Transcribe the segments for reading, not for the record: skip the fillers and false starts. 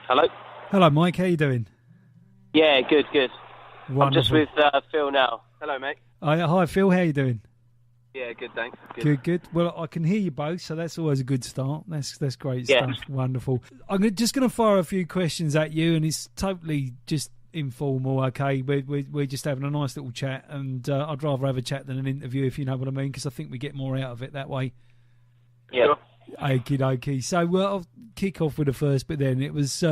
Hello? Hello, Mike. How you doing? Yeah, good. Wonderful. I'm just with Phil now. Hello, mate. Hi, Phil. How you doing? Yeah, good, thanks. Good. Well, I can hear you both, so that's always a good start. That's great Yeah. stuff. Wonderful. Just going to fire a few questions at you, and it's totally just informal. Okay, we're just having a nice little chat, and I'd rather have a chat than an interview, if you know what I mean, because I think we get more out of it that way. Yeah. Okie dokie. So I'll kick off with the first bit. Then it was.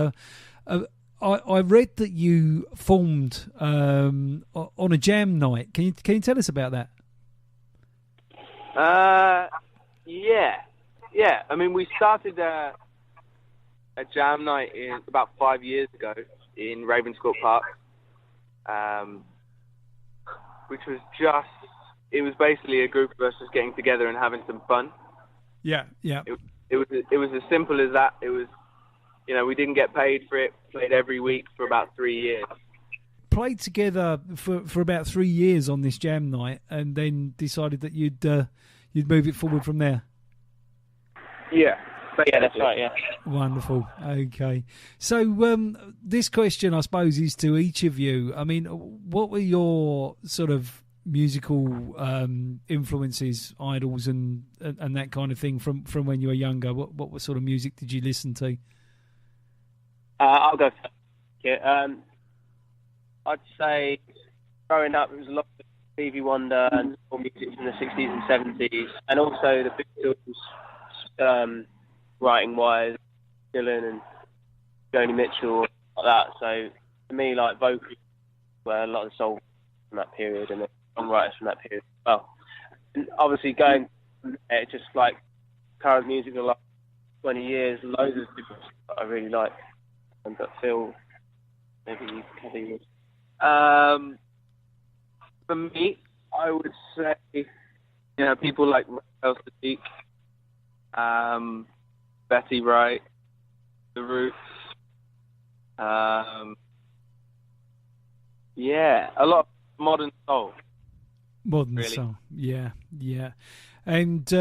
I read that you formed on a jam night. Can you tell us about that? Yeah. I mean, we started a jam night about 5 years ago in Ravenscourt Park, which was it was basically a group of us just getting together and having some fun. Yeah. It was as simple as that. It was, we didn't get paid for it. Played every week for about 3 years. Played together for about 3 years on this jam night, and then decided that you'd move it forward from there. Yeah. Yeah, that's right, yeah. Wonderful. Okay. So this question, I suppose, is to each of you. I mean, what were your sort of musical influences, idols, and that kind of thing from when you were younger? What sort of music did you listen to? I'll go first. Yeah, I'd say growing up, it was a lot of Stevie Wonder and all music from the 60s and 70s, and also the Beatles, writing-wise, Dylan and Joni Mitchell, like that. So for me, like, vocals were a lot of the soul from that period and the songwriters from that period as well. And obviously going from there, just like current music the last 20 years, loads of different stuff that I really like. But Phil, maybe you can cover yours. For me, I would say, people like Raphael Sadiq, Betty Wright, The Roots. A lot of modern soul. Modern really. soul, yeah. And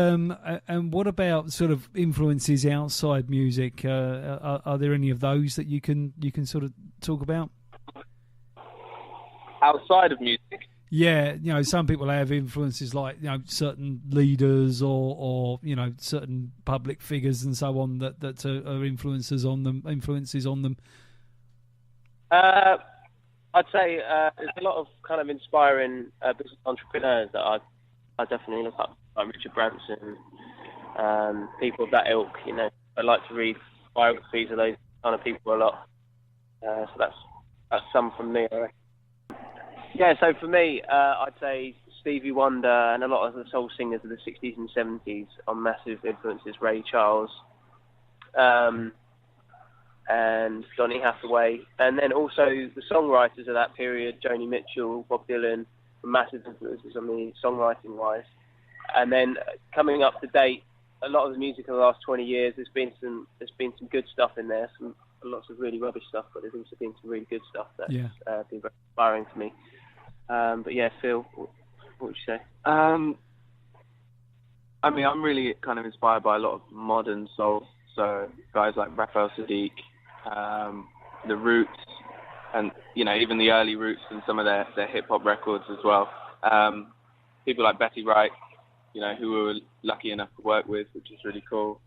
what about sort of influences outside music? Are there any of those that you can sort of talk about? Outside of music? Yeah, some people have influences like certain leaders or certain public figures and so on that are influences on them. I'd say there's a lot of kind of inspiring business entrepreneurs that I definitely look up, like Richard Branson, people of that ilk. I like to read biographies of those kind of people a lot. So that's some from me, I reckon. Yeah, so for me, I'd say Stevie Wonder and a lot of the soul singers of the 60s and 70s are massive influences. Ray Charles, and Donny Hathaway, and then also the songwriters of that period, Joni Mitchell, Bob Dylan, were massive influences on me songwriting wise. And then coming up to date, a lot of the music of the last 20 years, there's been some good stuff in there, lots of really rubbish stuff, but there's also been some really good stuff that's been very inspiring to me. But yeah, Phil, what would you say? I mean, I'm really kind of inspired by a lot of modern soul. So guys like Raphael Sadiq, The Roots, and even the early Roots and some of their hip hop records as well. People like Betty Wright, who we were lucky enough to work with, which is really cool.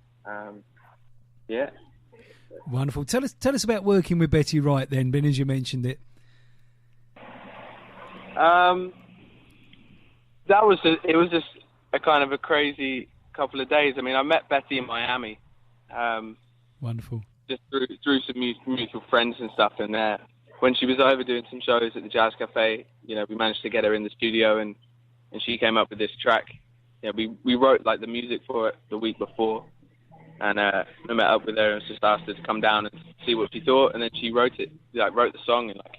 Yeah. Wonderful. Tell us about working with Betty Wright then, Ben, as you mentioned it. It was just a kind of a crazy couple of days. I mean, I met Betty in Miami. Wonderful. Just through some mutual friends and stuff. And when she was over doing some shows at the Jazz Cafe, we managed to get her in the studio, and she came up with this track. We wrote like the music for it the week before, and I met up with her and just asked her to come down and see what she thought, and then she wrote the song in like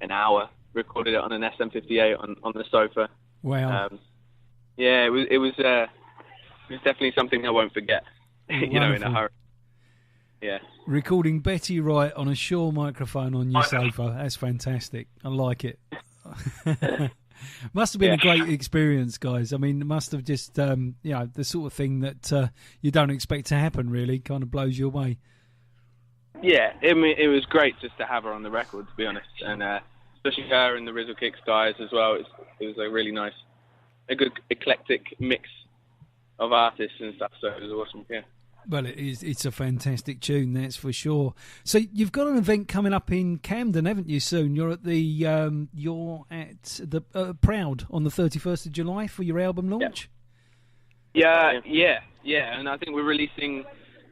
an hour, recorded it on an SM58 on the sofa. Wow. It was definitely something I won't forget. In a hurry. Yeah. Recording Betty Wright on a Shure microphone on your sofa. That's fantastic. I like it. Must have been a great experience, guys. I mean, it must have just, the sort of thing that you don't expect to happen, really. Kind of blows you away. Yeah, it was great just to have her on the record, to be honest, and especially her and the Rizzle Kicks guys as well. It was a really nice, a good eclectic mix of artists and stuff. So it was awesome. Yeah. Well, it's a fantastic tune, that's for sure. So you've got an event coming up in Camden, haven't you? Soon you're at the Proud on the 31st of July for your album launch. Yeah, and I think we're releasing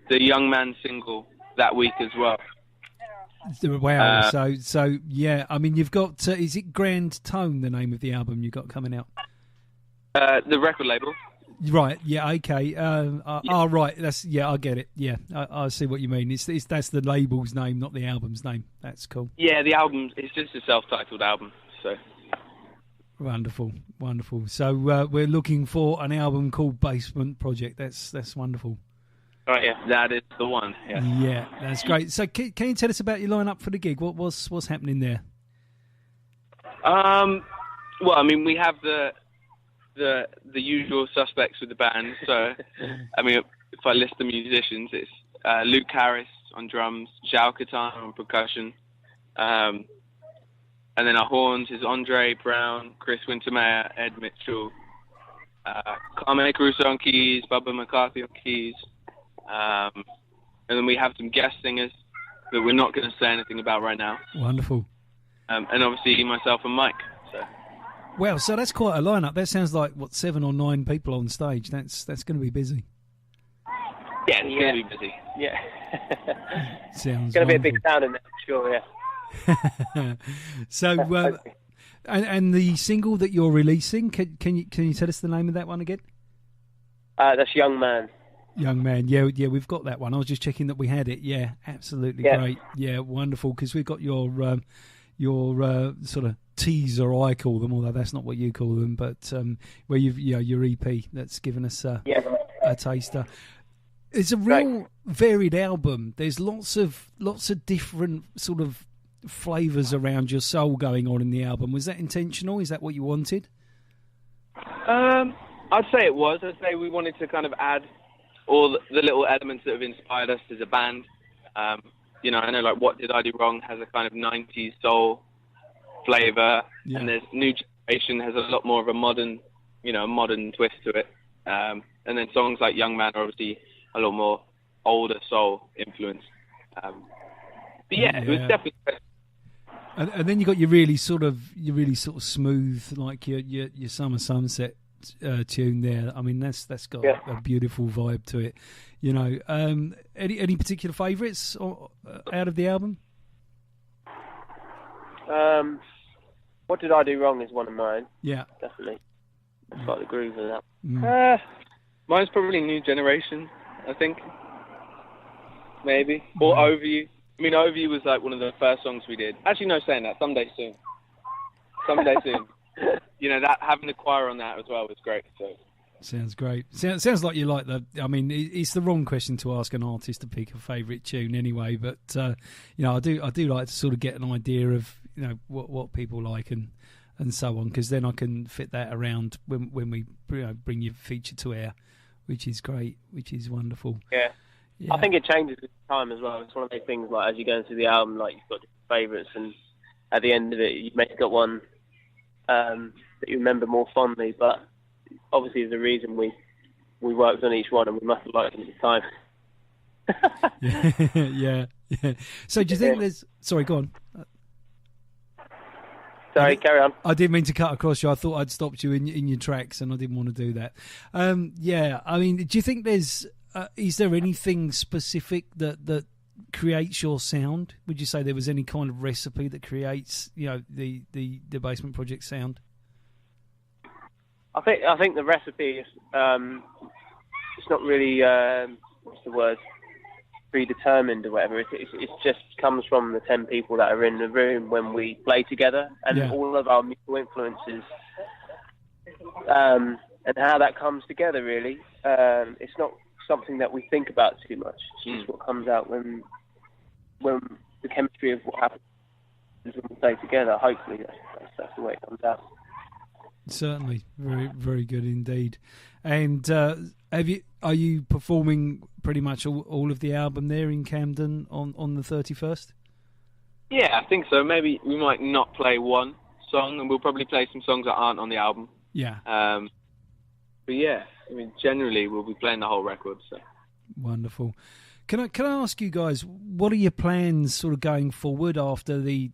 the Young Man single that week as well. Wow! So yeah, I mean, you've got is it Grand Tone, the name of the album you got coming out? The record label. Right. Yeah. Okay. Oh, right. I get it. Yeah. I see what you mean. It's that's the label's name, not the album's name. That's cool. Yeah, the album. It's just a self-titled album. So. Wonderful. So we're looking for an album called Bassment Project. That's wonderful. Oh yeah, that is the one. Yeah. Yeah, that's great. So can you tell us about your lineup for the gig? What's happening there? Well, I mean, we have the usual suspects with the band. So, I mean, if I list the musicians, it's Luke Harris on drums, Zhao Katana on percussion, and then our horns is Andre Brown, Chris Wintermeyer, Ed Mitchell, Carmen Caruso on keys, Bubba McCarthy on keys, and then we have some guest singers that we're not going to say anything about right now. Wonderful. And obviously myself and Mike. So. Well, so that's quite a lineup. That sounds like 7 or 9 people on stage. That's going to be busy. Yeah, it's going to be busy. Yeah. Sounds. It's going to be a big sound in there, for sure. Yeah. So, and the single that you're releasing, can you tell us the name of that one again? That's Young Man. Young Man, yeah, we've got that one. I was just checking that we had it. Yeah, absolutely great. Yeah, wonderful. Because we've got your sort of teaser, I call them, although that's not what you call them. But where your EP that's given us a taster. It's a real varied album. There's lots of different sort of flavours around your soul going on in the album. Was that intentional? Is that what you wanted? I'd say it was. I'd say we wanted to kind of add all the little elements that have inspired us as a band. I know like What Did I Do Wrong has a kind of 90s soul flavour, and there's New Generation has a lot more of a modern twist to it. And then songs like Young Man are obviously a lot more older soul influence. It was definitely. And then you got your really sort of smooth, like your Summer Sunset tune there. I mean, that's got a beautiful vibe to it. Any particular favourites out of the album? What Did I Do Wrong is one of mine. Yeah, definitely. I've got the groove of that. Mine's probably New Generation, I think. Maybe. Or Over You. I mean, Over You was like one of the first songs we did. Actually, no, saying that. Someday Soon. That having the choir on that as well was great. So. Sounds great. Sounds like you like I mean, it's the wrong question to ask an artist to pick a favourite tune anyway. But I do like to sort of get an idea of what people like and so on, because then I can fit that around when we bring your feature to air, which is great, which is wonderful. Yeah. I think it changes with time as well. It's one of those things like as you go into the album, like you've got different favourites, and at the end of it, you may have got one that you remember more fondly, but obviously there's a reason we worked on each one, and we must have liked them at the time. Yeah. So do you think there's... Sorry, go on. Sorry, carry on. I didn't mean to cut across you. I thought I'd stopped you in your tracks, and I didn't want to do that. I mean, do you think there's... is there anything specific that creates your sound? Would you say there was any kind of recipe that creates, the Bassment Project sound? I think the recipe is it's not really what's the word, predetermined or whatever. It just comes from the 10 people that are in the room when we play together, and all of our musical influences, and how that comes together. Really, it's not something that we think about too much. It's just what comes out when the chemistry of what happens when we play together. Hopefully, that's the way it comes out. Certainly, very very good indeed. And are you performing pretty much all of the album there in Camden on the 31st? Yeah, I think so. Maybe we might not play one song, and we'll probably play some songs that aren't on the album. Yeah. But yeah, I mean, generally we'll be playing the whole record. So wonderful. Can I ask you guys, what are your plans sort of going forward after the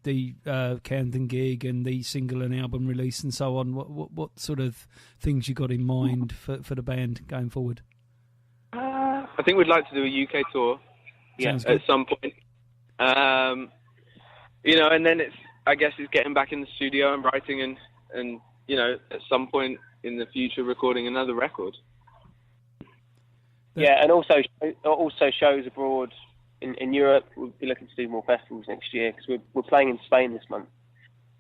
Camden gig and the single and album release and so on? What sort of things you got in mind for the band going forward? I think we'd like to do a UK tour. At some point. You know, and then I guess it's getting back in the studio and writing and you know, at some point in the future recording another record. Yeah, and also shows abroad in Europe. We'll be looking to do more festivals next year because we're playing in Spain this month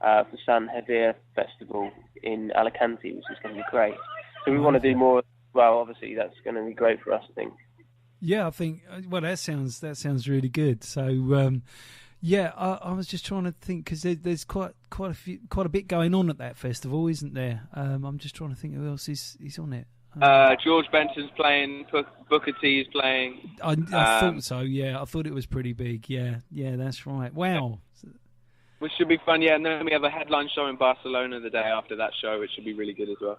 for San Javier Festival in Alicante, which is going to be great. So we want to do more. Well, obviously that's going to be great for us, I think. Yeah, I think. Well, that sounds really good. So. Yeah, I was just trying to think because there's quite a bit going on at that festival, isn't there? I'm just trying to think who else is on it. George Benson's playing. Booker T is playing. I thought so. Yeah, I thought it was pretty big. Yeah, that's right. Wow. Which should be fun. Yeah, and then we have a headline show in Barcelona the day after that show, which should be really good as well.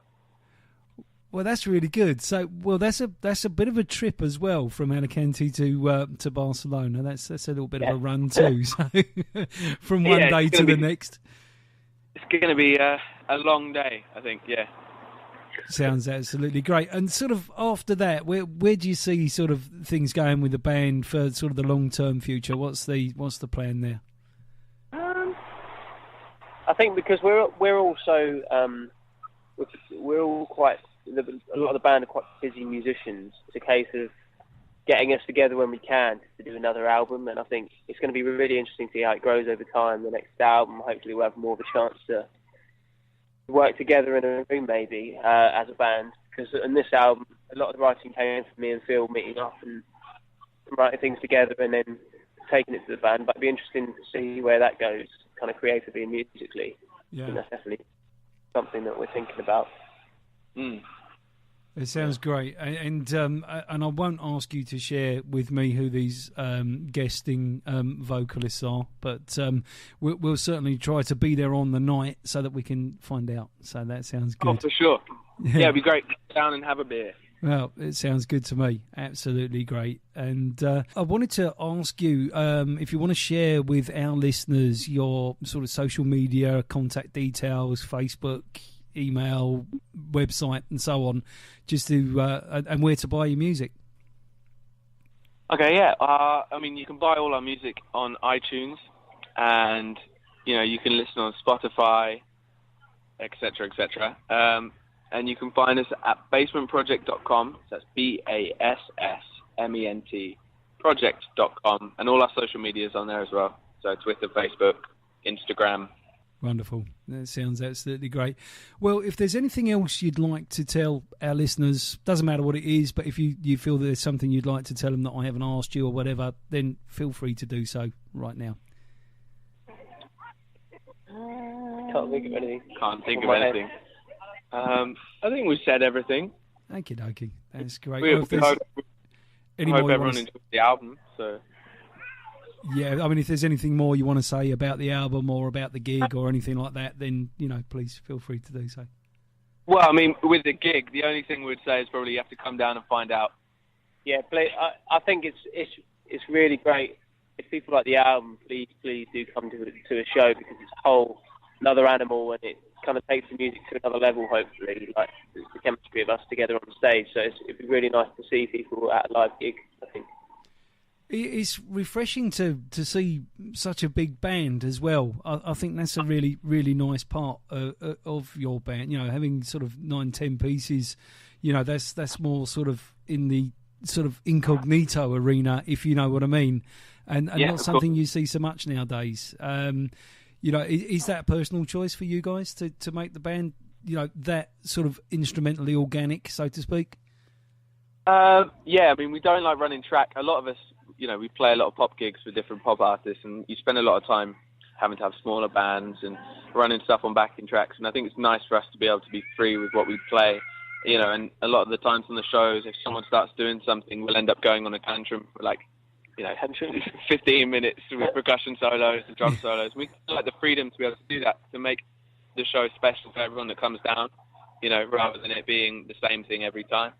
Well, that's really good. So, that's a bit of a trip as well from Alicante to Barcelona. That's a little bit of a run too. So, from one day to the next. It's going to be a long day, I think. Yeah. Sounds absolutely great. And sort of after that, where do you see sort of things going with the band for sort of the long term future? What's the plan there? I think because we're also we're all quite. A lot of the band are quite busy musicians. It's a case of getting us together when we can to do another album, and I think it's going to be really interesting to see how it grows over time. The next album, hopefully, we'll have more of a chance to work together in a room, maybe as a band. Because in this album, a lot of the writing came from me and Phil meeting up and writing things together, and then taking it to the band. But it'd be interesting to see where that goes, kind of creatively and musically. Yeah, and that's definitely something that we're thinking about. It sounds great, and I won't ask you to share with me who these guesting vocalists are, but we'll certainly try to be there on the night so that we can find out. So that sounds good. Oh, for sure. Yeah, it'd be great to sit down and have a beer. Well, it sounds good to me. Absolutely great. And I wanted to ask you if you want to share with our listeners your sort of social media, contact details, Facebook, email, website, and so on, just to and where to buy your music. Okay, yeah. I mean, you can buy all our music on iTunes, and you know you can listen on Spotify, etc., etc. And you can find us at bassmentproject.com. That's BASSMENT project.com, and all our social media is on there as well. So Twitter, Facebook, Instagram. Wonderful. That sounds absolutely great. Well, if there's anything else you'd like to tell our listeners, doesn't matter what it is, but if you feel that there's something you'd like to tell them that I haven't asked you or whatever, then feel free to do so right now. Can't think of anything. I think we said everything. Okie dokie. That's great. We hope everyone enjoys the album. So. Yeah, I mean, if there's anything more you want to say about the album or about the gig or anything like that, then, you know, please feel free to do so. Well, I mean, with the gig, the only thing we'd say is probably you have to come down and find out. Yeah, I think it's really great. If people like the album, please do come to a show, because it's a whole another animal, and it kind of takes the music to another level, hopefully, like the chemistry of us together on stage. So it'd be really nice to see people at a live gig, I think. It's refreshing to see such a big band as well. I think that's a really, really nice part of your band. You know, having sort of 9-10 pieces, you know, that's more sort of in the sort of incognito arena, if you know what I mean, and not something you see so much nowadays. You know, is that a personal choice for you guys to make the band, you know, that sort of instrumentally organic, so to speak? Yeah, I mean, we don't like running track. A lot of us, you know, we play a lot of pop gigs for different pop artists, and you spend a lot of time having to have smaller bands and running stuff on backing tracks. And I think it's nice for us to be able to be free with what we play And a lot of the times on the shows, if someone starts doing something, we'll end up going on a tantrum for 15 minutes with percussion solos and drum solos. We like the freedom to be able to do that, to make the show special for everyone that comes down, rather than it being the same thing every time.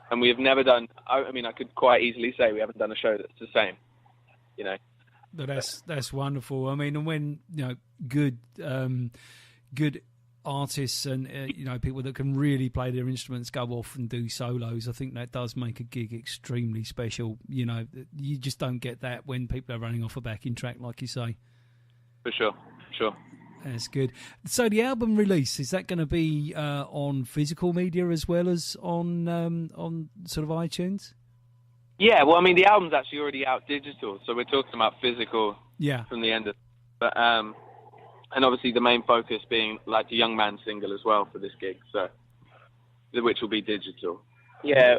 And we have never done, I could quite easily say we haven't done a show that's the same, But that's wonderful. I mean, and when, good artists and people that can really play their instruments go off and do solos, I think that does make a gig extremely special. You just don't get that when people are running off a backing track, like you say. For sure. That's good. So the album release, is that going to be on physical media as well as on sort of iTunes? Yeah, well, the album's actually already out digital, so we're talking about physical from the end of it. But and obviously the main focus being like the Young Man single as well for this gig, so which will be digital. Yeah,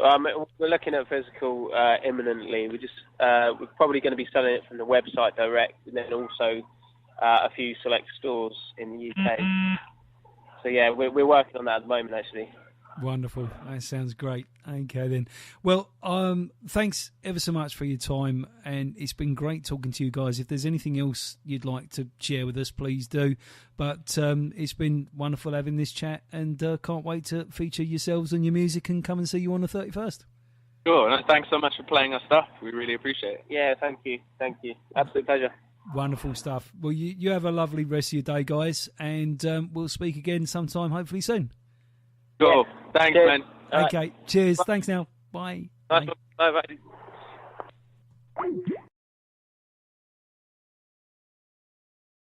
we're looking at physical imminently. We're probably going to be selling it from the website direct, and then also a few select stores in the UK. So yeah, we're working on that at the moment, actually. Wonderful. That sounds great. Okay, then. Well, thanks ever so much for your time, and it's been great talking to you guys. If there's anything else you'd like to share with us, please do. But it's been wonderful having this chat, and can't wait to feature yourselves and your music and come and see you on the 31st. Sure. No, thanks so much for playing our stuff. We really appreciate it. Yeah, thank you. Absolute pleasure. Wonderful stuff. Well, you have a lovely rest of your day, guys, and we'll speak again sometime, hopefully soon. Cool. Yeah. Thanks, cheers. man. Okay. Cheers. Bye. Thanks now. Bye. Bye. Bye.